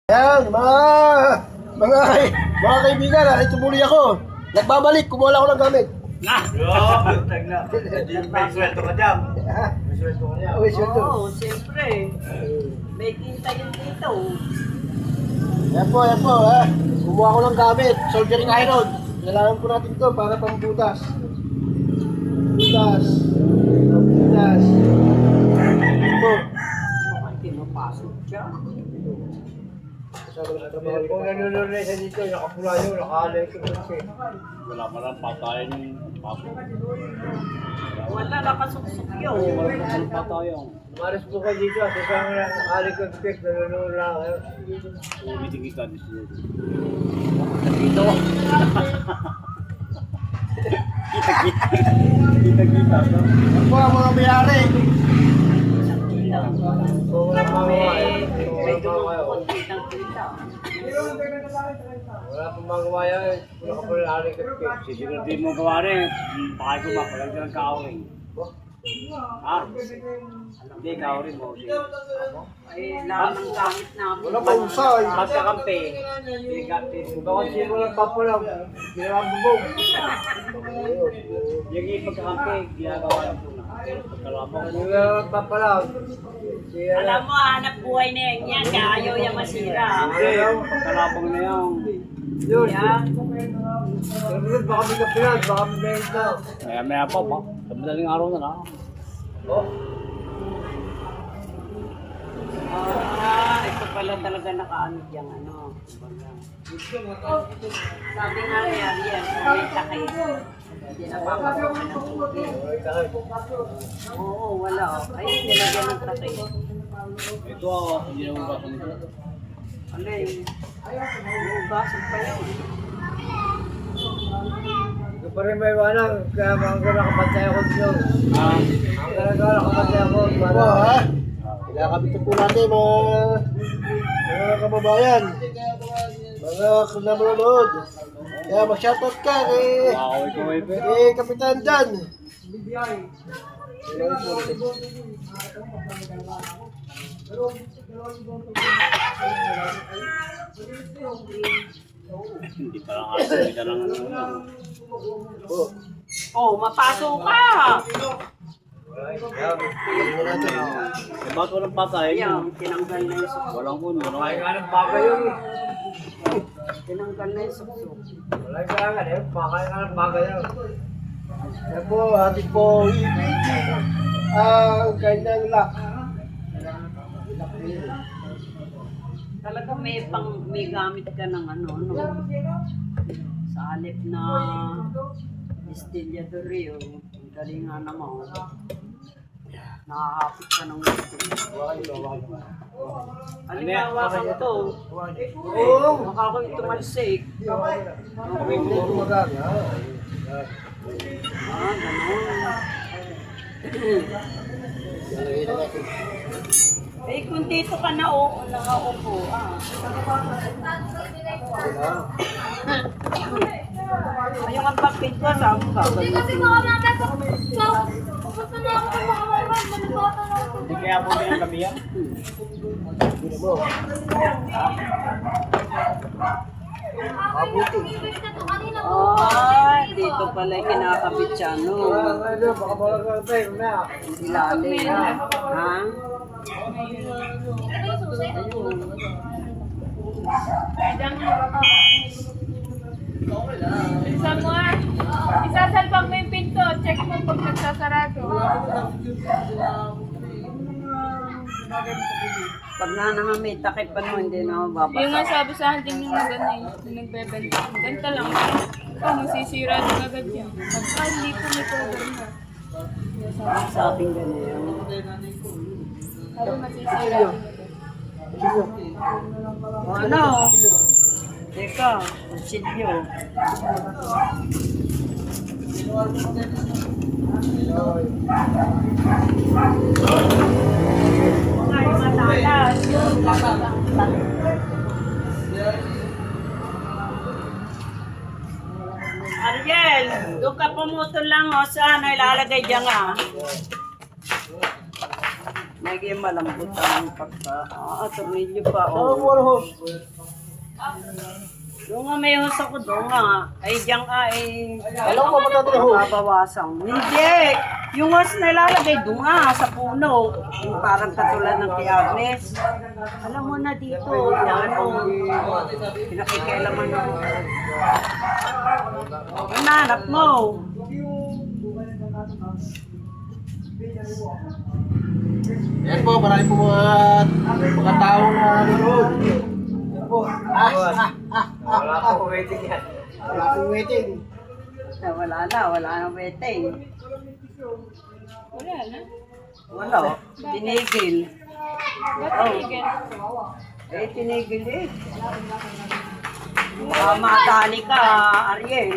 Ayan, mga kaibigan, ito muli ako. Nagbabalik, kumuha lang ako ng gamit. May sweldo ka dyan. May sweldo ka dyan. Uy, sweldo. Oo, siyempre. May kita yun dito. Yan po, ha. Kumuha ko ng gamit, soldering iron. Kailangan po natin ito para pambutas. Butas. Yan po. Hindi mapasok siya. Kung nanonood na isa dito, nakapula yun, nakalay ko kasi. Wala pa lang patayan yung papo. Wala, nakasuksok yun. Wala pa lang patayan. Maris po kayo dito, sa isang nakalay ko kasi, nanonood lang kayo. Umiting kita dito. Dito. Kita. Yan po ang mga mayari. Kung wala pa mga May dumukot kitang kita. wala pa magawa yan, wala ka pala nakalay ko kasi. Sisiguraduhin mo gawa rin. Bakit ko ba? Palag ka ng kaawin. Ha? Hindi, kaawin mo. Ay, lahat ng gamit namin. Wala pa usay. Magkakampi. Bakit sino lang papalang, ginawa bubog. Yung ipagkakampi, ginagawa lang po na. Pagkalabang. Yung lang papalang. Alam mo, hanap buhay na yan. Yan, kaya ayaw yung masira. Hindi, pagkalabang na yan. Yun. Yan. Pero baka may kapilan, baka may meron na. Maya pa ba? Sa madaling araw na lang. Oh, Ito pala talaga nakaano diyang ano. Sabi nga niya, yan, may takay. Hindi na papagawa ng tubig. ay takay. Oo, wala. Ay, nilagyan ng takay. Ito hindi naman ba sa nito? Ano yung ugasan pa yun. Ito pa rin may wanang, kaya mga nakapantay ako dito. Ah, Ang talaga nakapantay ako. Yan po, ha. Kinakabit po natin, mga kababayan. Mga nanonood. Kaya mag-shoutout ka kaway pe. kay Kapitan Dan. Hindi pa lang alas, hindi ka lang ano. Oh, mapasok ka! Eh, bakit walang patayan yun? Ayan, tinanggal na yung suksok. Walang kun, walang Ay nga ng bagay yun. Tinanggal na yung suksok. Wala yung kaya nga, pakay nga ng bagay yun. Yan po, ating po ang kanyang lock. Talaga may gamit ka ng ano, no? Sa halip na distillery, oh. Ang galing nga naman, oh. Nakahapit ka ng gusto. Halimbawa ka ito. Oo, makakawin tumalsik. Hindi gumagana. Ah, ganun. Eh, kung dito ka na nakaupo, Ayun ang bakit ko, saan mo Hindi kasi baka natin pupunta na ako sa mga maman, manibata na ako. Hindi kaya po ng gabi yan? Mabuti. Ibig na to kanina mo. Ah, dito pala yung kinakabit siya, no? Ano, baka wala ka tayo na. Ilalim. Ha? Ito ba yung susi? Isa mo ah. Isasalpag mo yung pinto. Check mo pag nagsasarado. Pag na naman may takip pa no, hindi na Yung mababasa. nga sabi sa akin din yung gano'n eh. Yung nagbebenta. Ganta lang. Oh, masisira din agad yan. Pagka hindi po may program na. Sa ating ganyan. Sabi masisira din. O ano? Teka, kutsilyo. Ay, matalas. Ariel, doon ka pumutol lang o saan ilalagay dyan nga. Naging malambot ang tornilyo pa. Saan Oh. mo ang hose? Doon nga may hose ako doon nga. Ay, diyan ka ay Alam mo ba natin ang hose? mababawasan. Hindi! Yung hose na ilalagay doon nga sa puno. Yung parang katulad ng kay Agnes. Alam mo na dito. Yan o. Pinakikialaman ako. Hanap mo. Yan po, marami po mga taong nanonood. Yan po. Wala po waiting yan. Wala pong waiting. Wala na waiting. Wala na. Wala. Tinigil. Ba't tigil? Tinigil eh. Matali ka, Ariel.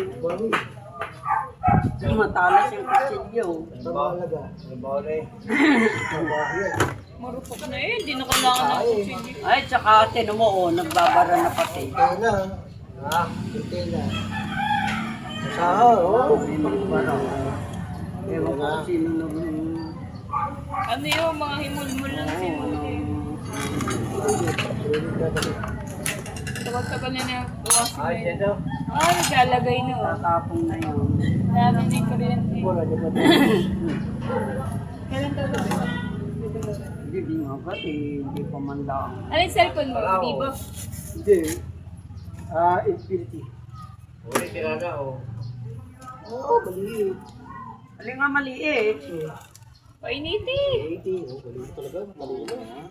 Matalas yung kutsilyo. Sa mahalaga. Marupok na eh. Hindi na kailangan ng kutsilyo. Ay, tsaka tinan mo, oh, nagbabara na pati. Tela. Tela. Sa oh. Nagbabara. Ewan ko kung sino naman. Ano yung mga himulmul ng simuli? Tagal-tagal na nagawa si Ay, Mel. dito. Ay, naglalagay na oh. Tatapong na yun. Dami na yung kuryente. Wala dyan natin. Kailan daw ba? Hindi nga ba, hindi pa manda. Ano yung cellphone mo? Vivo? Hindi. Infinity. Uli, tira na, oh. Oo, maliit. Alin nga maliit. Painiti. 80. Oh, maliit talaga. Maliit na.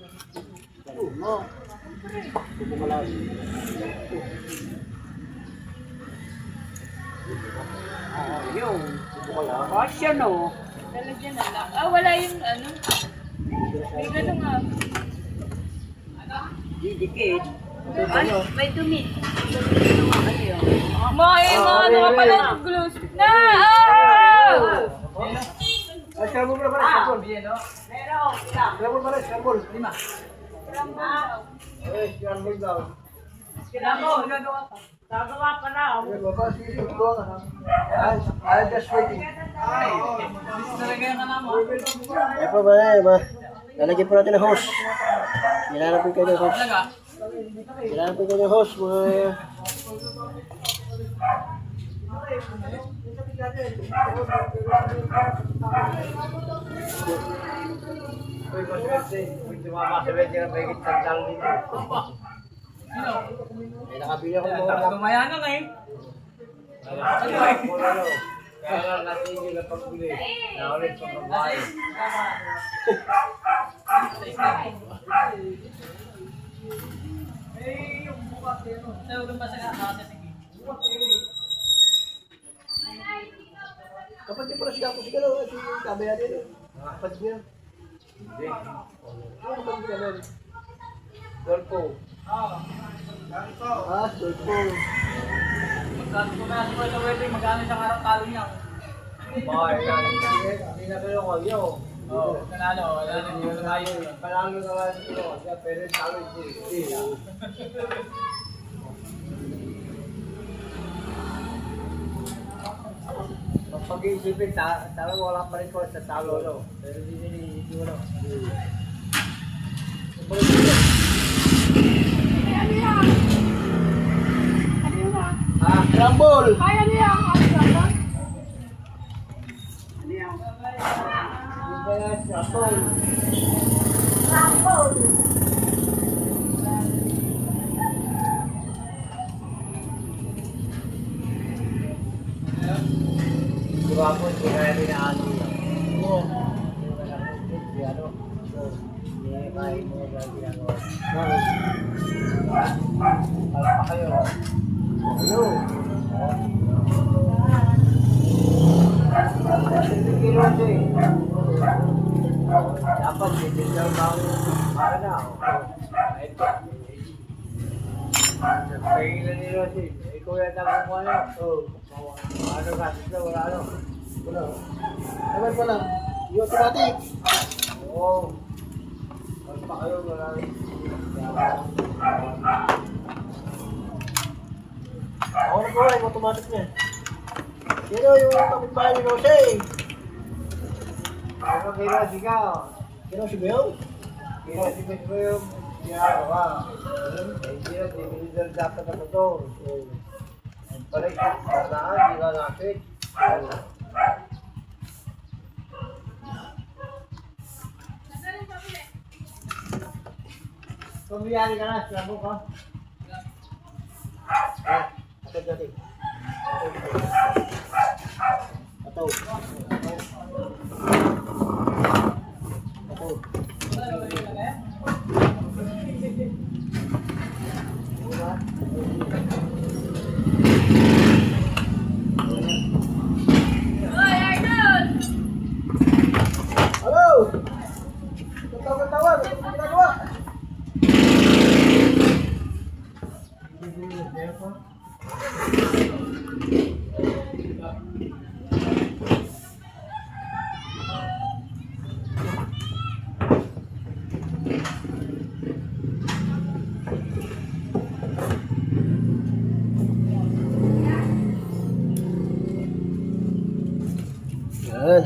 Oo, no. Bumalasin. Yun. Kasya no. Lalagyan na lang. Ah, wala yung ano. May gano'n nga. Didikit. Ano? May dumi. Ano yun? Mga nakapala ng gloves. Na! Ah! Ay, scramble mo na pala. Scramble. Meron. Ilang? Scramble pala. Scramble. 5. Ah. Eh, scramble daw. Gagawa. Gagawa pa na. Okay, baba. Sige, go na. I'm just waiting. Eh po ba? Lalagyan po natin ng hose. Nilalapin kayo ng hose. Nilalapin kayo ng hose. Uy, maswerte. Uy, tumama sa waiting ang mahigit sandal dito. Eh, nakabili ako ng mga Mayanan eh. Kaya lang natigil ang pagbili. Naulit sa babae. kapag di pala siya ako sigalo. Si kabaya din. Kapag niya. Hindi. Ano kapag niya lang? Golpo. Sulpo. Bakit yan? Hindi na kayo kayo. Oo. Panalo. Panalo naman ito. Siya pero talo ito. Pag-iisipin, talo wala pa rin ko sa talo. No? Pero hindi mo. Scramble. Kaya niya ang asawa. Diba po, hindi kaya pinaano lang. Alam pa kayo. Dapat bibigyan ba ako para na ako? Ito. Pahingilan ni Rosy. Ikaw yan ang kung ano. Ano gatos na, wala ano. Wala. Naman pala. Yung automatic. Oo. Alam pa kayo, wala. Ako na po, yung automatic niya. Sino yung kapitbahay ni Rosé? Ano kay Rosy ka? Sino si Beo? Kinasimis mo yung ginagawa. Hindi na, dinidal dapat ang motor. Ang pala, saan, hindi ka napit. Pumiyari ka na, sabo ka. Atay dati. Ataw. Ataw. Hoy, Arnold! Hello! Tawag-tawag! Ano ginagawa? Yan.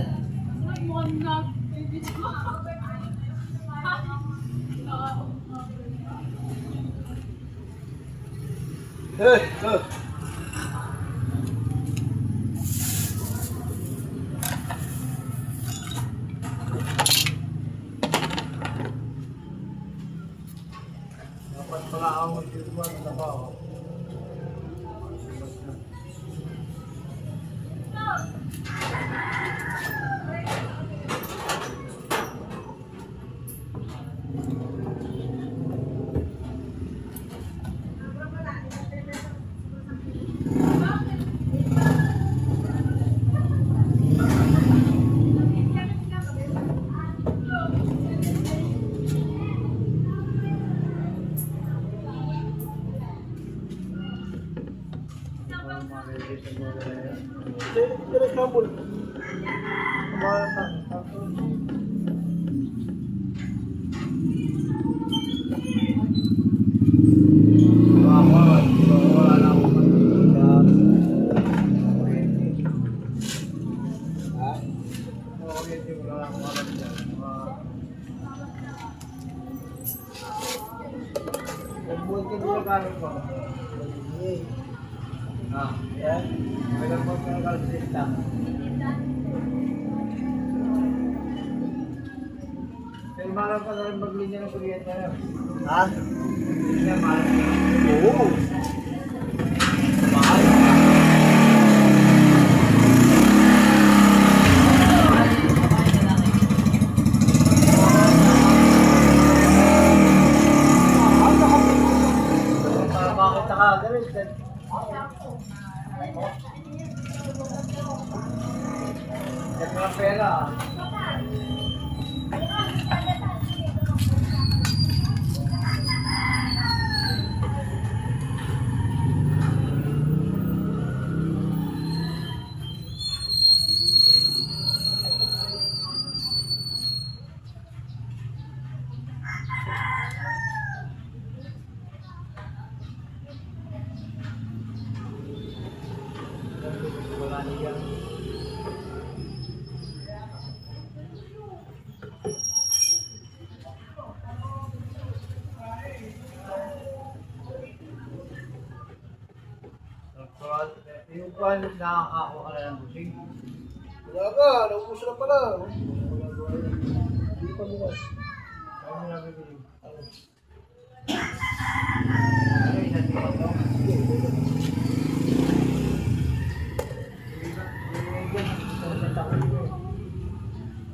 Dapat pala ako mag-iwan na ba? Diretso na po. Wala na akong matulog. Ha? Wala akong matulog. Nagbuhay ka nila gamit ko. Yan. May nagbuhay ka nila kalsita. Pero malam ka na rin maglinya ng kuryente na. Ha? Linya, malam ka. Oo. Mahal. Para makita ka, ganun. Yan mga pera. Wala niya. Yung kwan, nakakakuha ka na ng busing. Wala ka, naubos na pala. Hindi pa bukas. Ano mo nabibili? Ano yung isang tingin to?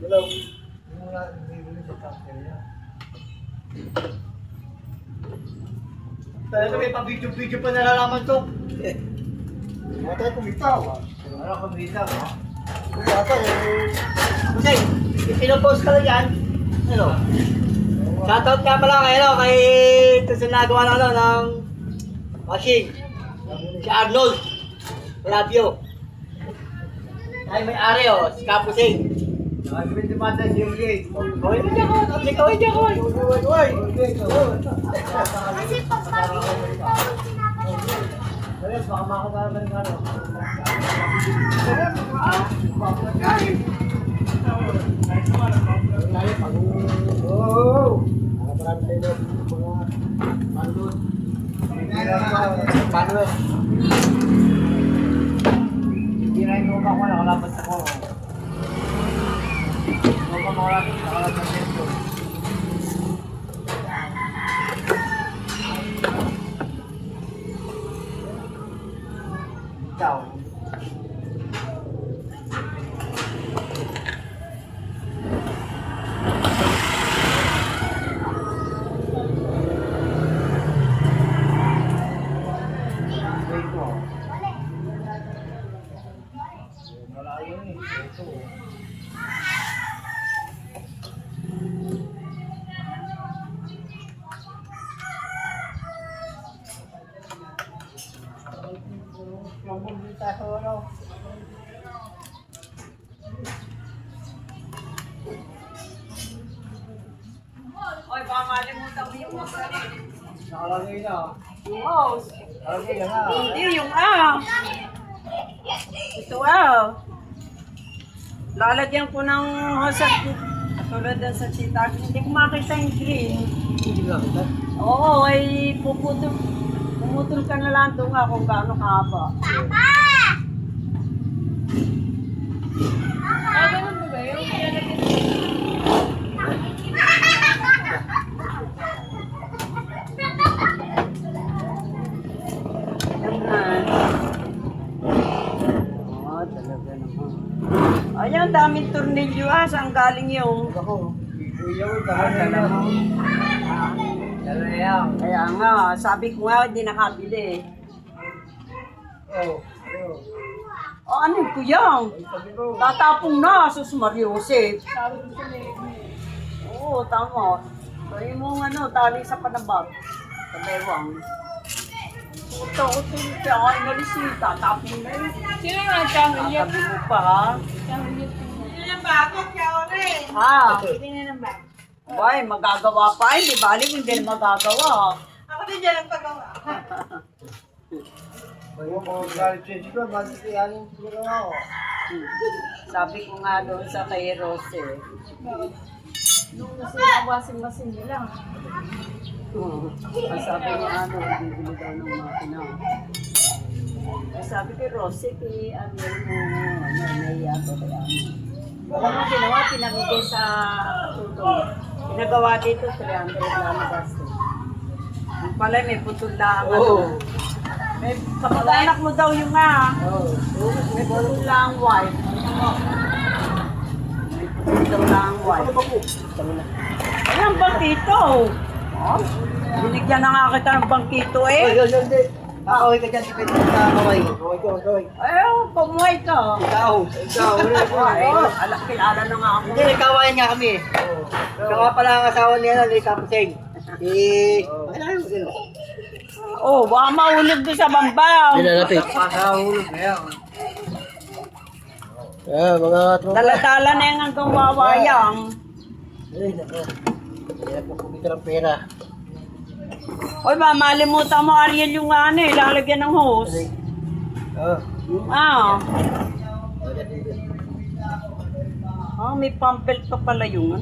Hello. Yung wala, bibili sa factory niya. Talaga may pa-video-video pa nalalaman to. Mga tayo kumitaw. Ano kung bitaw, ha? Kung bata eh. Kasi, pinopost ka lang yan. Ano? Shoutout nga pala kayo kay ito sa nagawa ng, ng machine. Si Arnold. Labio. Ay, may-ari si Kapusing. Nakagawin mata si Yuli. Kawin mo dyan ko. Kawin dyan ko. Kasi pag mabigyan ko, Alas, baka makakatawa ng ano. Oo. Bantay na mga palud. Bibiran ko. Palud. Bibiran ko ako, nakalaban ako. Huwag ka makalapit, nakalaban sa ito. Ikaw. Ito. Malayo eh. Ito. Oy, baka malimutan mo yung host na rin. Nakalagay na. Yung host. Nakalagay na nga. Hindi, yung Ito lalagyan ko ng host at katulad din sa sitag. Hindi ko makita yung green. Hindi lang kita. Oo, ay pumutol ka na lang doon nga kung gaano kahaba. Ganun ba ba yun? Yan. Oo, talaga naman. Ayan, daming tornilyo saan galing yung... Ako. Kuya ko, dala na mo. Dala na yan. Kaya nga, sabi ko nga, hindi nakabili. Oh. O ano yung kuyang? Sabi ko. Tatapong na, sus Mariosep. Sabi ko sa Oo, tama. Kaya mo tali sa panabag. Sa bewang. Ito, kaya nga inalisita, tapong na yun. Sino yung nag-channel yun? Sabi mo pa, ha? Channel yun. Ha? Bay, magagawa pa. Hindi balik, hindi na magagawa. Ako din dyan ang pagawa. Bayo ko galit siya siguro, magkakayanin yung ginawa ko. Sabi ko nga doon sa kay Rose. Nung nasira ang washing machine nila. Ang sabi niya bibili daw ng makina. Ay sabi kay Rose, kay naiya ko kaya alam mo ginawa, pinamigay sa tutong. Pinagawa dito, 300 lang na gasto. Yung pala may putol lang. May kamag-anak mo daw yung may putol lang wife. May putol daw lang wife. Ayan, bangkito. Binigyan na nga kita ng bangkito Hindi. Kakaway ka dyan, si Pedro. Kakaway. Kaway. Ayaw, pamuhay ka. Ikaw. Kilala na nga ako. Hindi, nagkawayan nga kami. Siya nga pala ang asawa niya na, Kapuseng. Pakilala mo sila. Oh, baka maulog doon sa bambang. Nilalapit. Pasahulog na yan. Mga tropa. Dala-dala na yung hanggang wawayang. Ay, nako. Hirap mo kumita ng pera. Oy, mamalimutan mo Ariel yung lalagyan ng hose. Yung may pump belt pa pala yung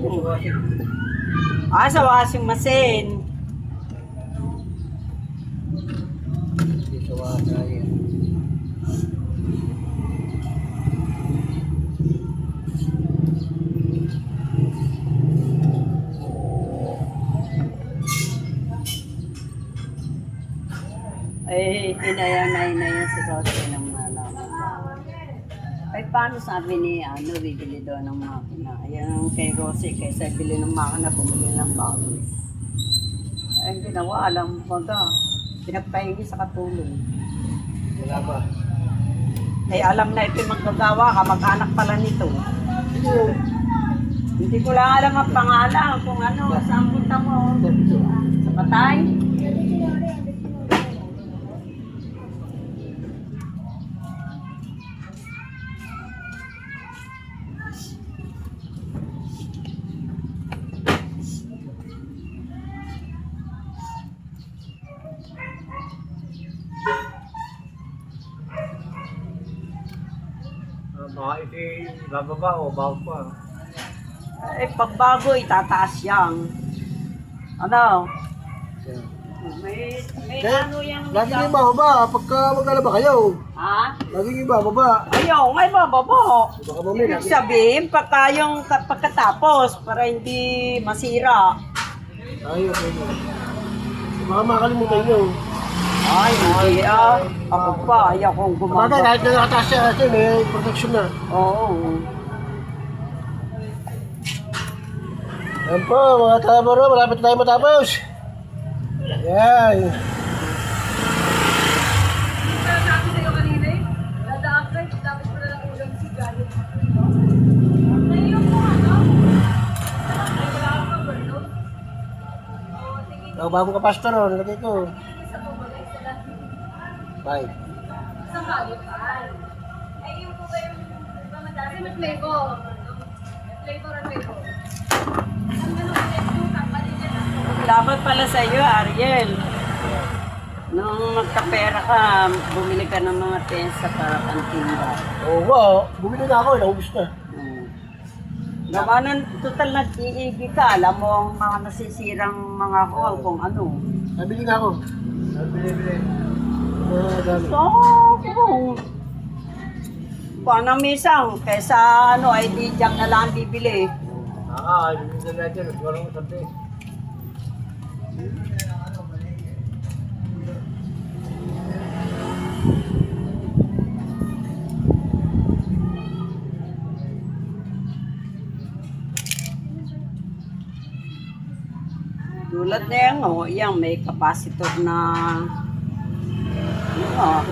sa washing machine. Dito wala yan. Ay, inayanay na yan si Rose ng malaman. Ay, paano sabi ni bibili doon ng makina? Ayan ang kay Rose, kaysa bili ng makina, bumili ng bago. Ay, ginawa, alam mo ba? Pinagpahingi sa katulong. Wala ba? Ay, alam na ito magkagawa ka, mag-anak pala nito. Hindi ko lang alam ang pangalan, kung saan punta mo. Sa Patay? Baka ito bababa o bago pa. Eh, pagbago, itataas yan. Ano? Yan. May Kaya, ano yung... lagi niyo ibababa pagka maglalaba kayo. Ha? Lagi niyo ibababa. Ayaw, may bababa. Baka mamaya, Ibig sabihin, pagkatapos, para hindi masira. ayos, ayos. Baka makalimutan niyo. Ay, hindi ah. Ako pa, ayaw kong Bagay, gumagawa. kahit na nakataas siya kasi may protection na. Oo. Yan po, mga tabaro, malapit na tayo matapos. Yan. Sabi sa'yo kanina eh, dadaan ka, dapat mo na lang ulang sigalit. Ngayon mo ano? Ay, wala ka ba, no? Oo, tingin Ang bagong kapastor, oh, nilagay ko. sa pumagay sa lahat. 5. Isang kalipal. Ay, yung po ba yung pamadasi? May flavor. May flavor ang flavor. Ang ganun, yung kapalit niya na. Dapat pala sa iyo, Ariel. Nung magkapera ka, bumili ka ng mga tensa para pantinda. Oo, wow. Bumili na ako, naubos na. Gawa nun, total nag-iigi ka. Alam mo ang mga nasisirang mga kuwang kung ano. Nabili na ako. Bili-bili. Dami. So, kung paano misang, kaysa ano, ay di diyak na lang bibili. Bili na natin. Walang sabi. Tulad na yan, oh, yan, may capacitor na,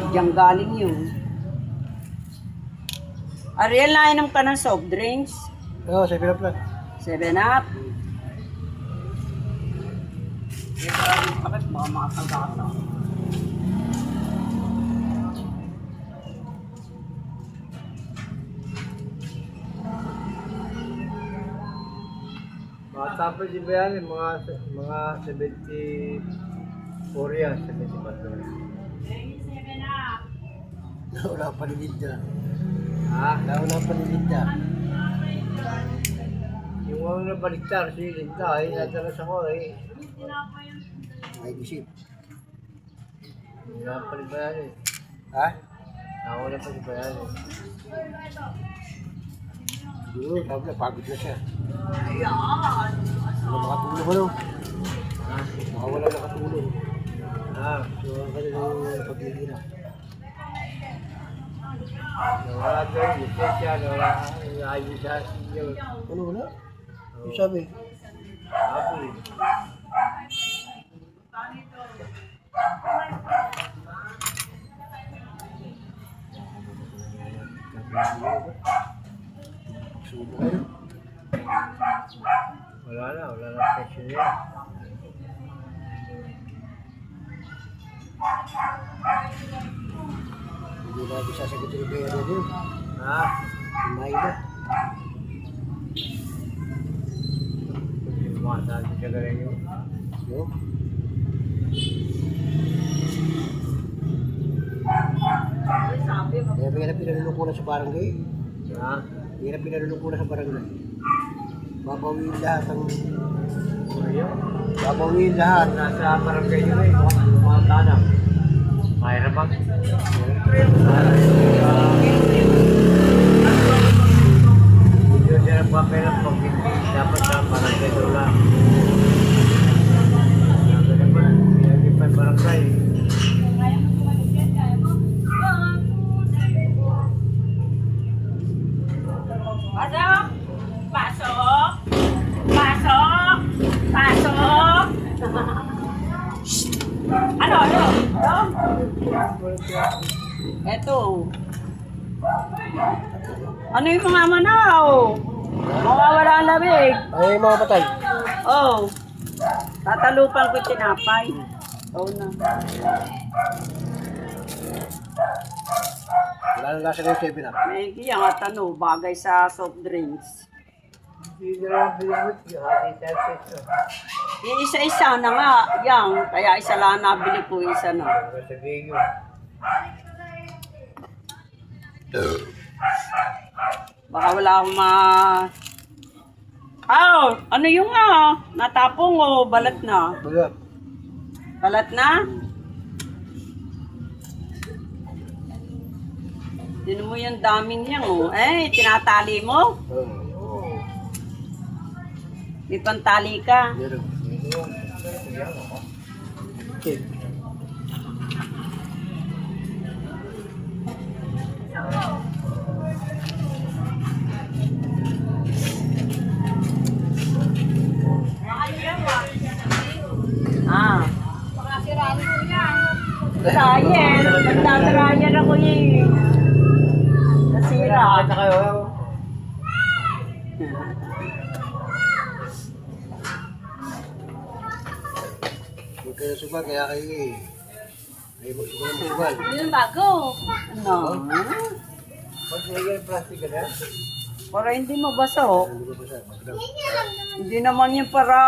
diyan galing yun. Ariel, nainom ka ng soft drinks? Oo, 7 lang. 7-Up? Bakit baka makasagasa? Bata pa si Bayan, mga 74 yan, 74 yan. Wala pa nilid na. Ha? Wala pa nilid na. Yung mga nabaligtar, si Linda, ay natalas ako eh. May isip. Hindi na pa rin Bayan eh. Ha? Nakawala pa si Bayan eh. Siguro, sabi na, pagod na siya. Ano makatulong ano? Baka wala nakatulong. So, ang kanilang paghihirap. Nawala doon, lisensya, nawala, ayos sa sinyo. Ano wala? Yung sabi? Happy. Subo kayo. Wala na section yan. Hindi na ako sasagutin yung kaya yun. Ha? Kumain na. Hindi mo masabi siya galing yun. No? Kaya may hirap pinalulungkulan sa barangay. Ha? May hirap pinalulungkulan sa barangay. Babawiin lahat ang... Ayaw. Babawiin lahat. Nasa barangay nyo eh, mga tanang. Kaya naman. Hindi siya nagpapelang pag hindi dapat sa barangay doon lang. Sabi naman, pinagin pa yung barangay. Pasok! Pasok! Pasok! Pasok! Ano? Eto. Ano yung mga manaw? Mawawala ang lamig. Ay, mga patay. Oh. Tatalupan ko yung tinapay. Oh na. Wala na lasa ng 7 up. May kiyang at ano, bagay sa soft drinks. Hindi na lang pinamit, yung hati service. Isa-isa na nga, yang. Kaya isa lang nabili ko, isa na. Sabihin nyo. Baka wala akong Ano yung natapong o balat na? Balat. Balat na? Yun mo yung daming niyan tinatali mo? May pantali ka. Meron. Okay. Makasiraan ko yan. Dryer. Magdadryer ako Nasira. Nakakita kayo. Huwag kayo sugal, kaya kayo ay magsugal ng sugal. Yun yung bago. Ano? Pag nilagyan ng plastic ka na, Para hindi mabasa. Hindi ko pa siya, magdam. Hindi naman yung para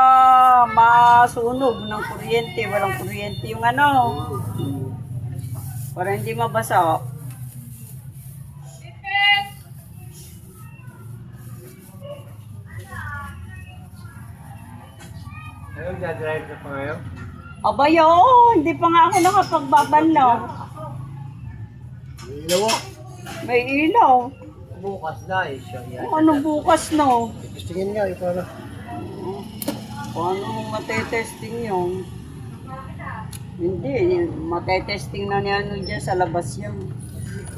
masunog ng kuryente. Walang kuryente yung Para hindi mabasa. ano, dadrive ka pa ngayon? Abay, hindi pa nga ako nakapagbabanlaw. May ilaw ah. May ilaw. Bukas na eh, siya yan. Ano bukas no? Testingin nga, yung para. Paano mo matetesting yun? Hindi, matetesting na niya dyan sa labas yan.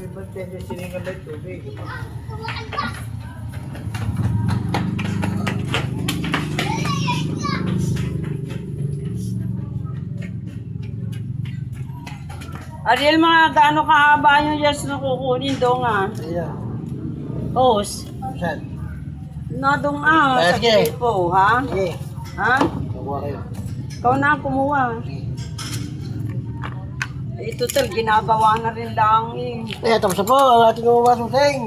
May bantende siningan na tubig. Ariel, mga gaano kahaba yung yes na kukunin doon Ayan. Hose. Saan? Na doon sa Sige. gripo, ha? Sige. Ha? Nakuha kayo. Ikaw na ang kumuha. Ito ginagawa na rin lang Tapos na po ang ating umabasong ting.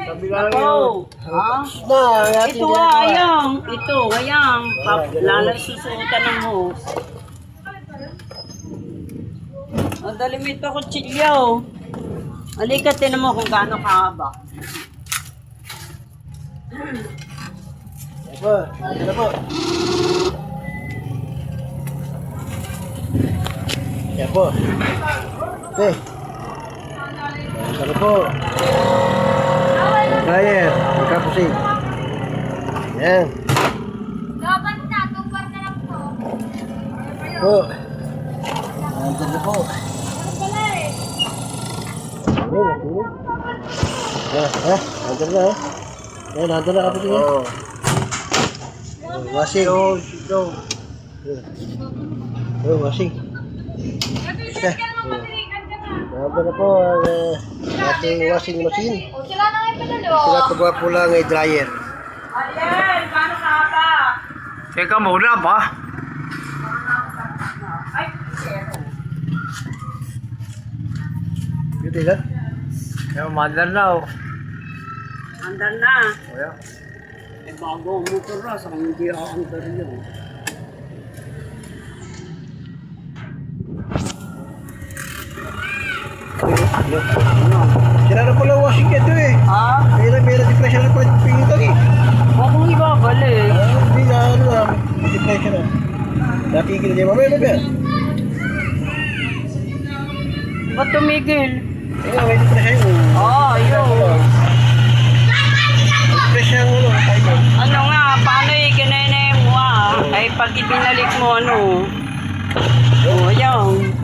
Sabi ka lang yun. Ako, ha? Na, ang ating Ito ginagawa. ayang. Ito, ayang. Lalang susuotan ng hose. Ang dali mo ito kutsilyo. Halika, tinan mo kung gaano kahaba. Yan po, ito na po. Yan po. Okay. Ito na po. Dryer, magkapusig. Yan. Dapat na, tumpar na lang to. Po. Nandun na po. Nandun na. Yan, nandun na kapatid. Oo. Wasing. Ito. Wasing. Okay. Nandun na po ang ating washing machine. O, sila na nga yung padalo. Sila pagawa po lang ay dryer. Ariel, gaano kahaba? Teka muna ba? Ay, zero. Beauty lang. Yung mother na oh. Andar na. Kaya. Bago ang motor na, sa hindi ako andar yun. Sila na pala washing ito eh. Ha? Meron depression na pala pingin ito eh. Huwag mong ibabalik. Hindi na ano na. Depression na. Natigil niya. Mamaya ba? Ba't tumigil? Ayun, may depression yun. Yun. Depression ang ulo. Ano nga, paano ikinene mo Ay, pag ibinalik mo, ayun.